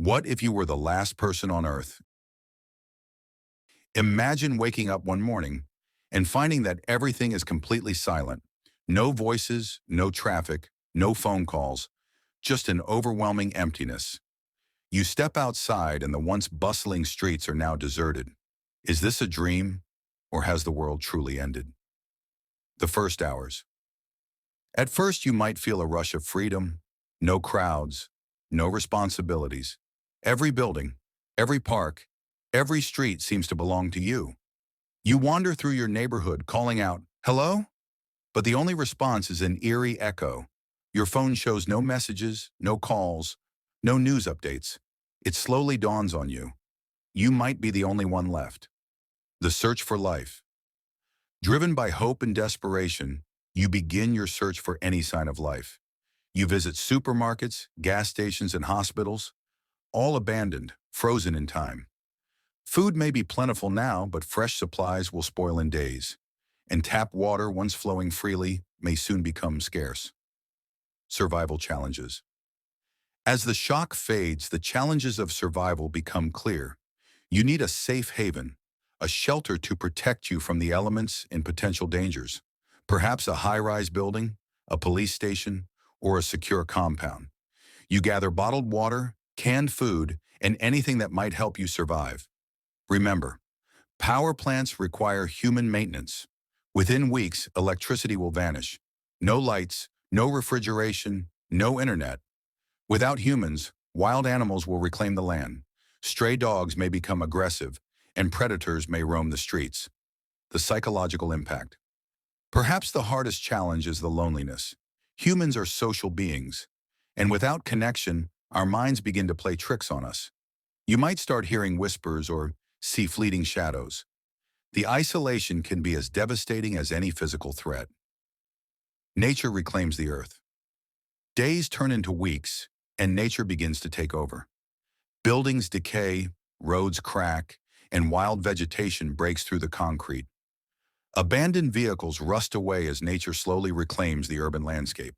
What if you were the last person on Earth? Imagine waking up one morning and finding that everything is completely silent. No voices, no traffic, no phone calls, just an overwhelming emptiness. You step outside and the once bustling streets are now deserted. Is this a dream, or has the world truly ended? The first hours. At first you might feel a rush of freedom, no crowds, no responsibilities. Every building, every park, every street seems to belong to you. You wander through your neighborhood calling out, "Hello?" But the only response is an eerie echo. Your phone shows no messages, no calls, no news updates. It slowly dawns on you. You might be the only one left. The search for life. Driven by hope and desperation, you begin your search for any sign of life. You visit supermarkets, gas stations, and hospitals, all abandoned, frozen in time. Food may be plentiful now, but fresh supplies will spoil in days, and tap water, once flowing freely, may soon become scarce. Survival challenges. As the shock fades, the challenges of survival become clear. You need a safe haven, a shelter to protect you from the elements and potential dangers. Perhaps a high-rise building, a police station, or a secure compound. You gather bottled water, canned food, and anything that might help you survive. Remember, power plants require human maintenance. Within weeks, electricity will vanish. No lights, no refrigeration, no internet. Without humans, wild animals will reclaim the land. Stray dogs may become aggressive, and predators may roam the streets. The psychological impact. Perhaps the hardest challenge is the loneliness. Humans are social beings, and without connection, our minds begin to play tricks on us. You might start hearing whispers or see fleeting shadows. The isolation can be as devastating as any physical threat. Nature reclaims the earth. Days turn into weeks, and nature begins to take over. Buildings decay, roads crack, and wild vegetation breaks through the concrete. Abandoned vehicles rust away as nature slowly reclaims the urban landscape.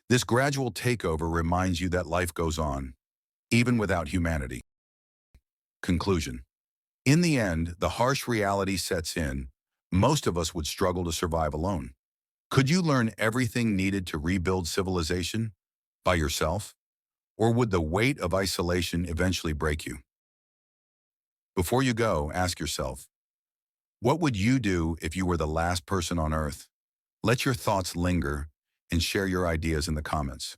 This gradual takeover reminds you that life goes on, even without humanity. Conclusion. In the end, the harsh reality sets in. Most of us would struggle to survive alone. Could you learn everything needed to rebuild civilization by yourself? Or would the weight of isolation eventually break you? Before you go, ask yourself, what would you do if you were the last person on Earth? Let your thoughts linger and share your ideas in the comments.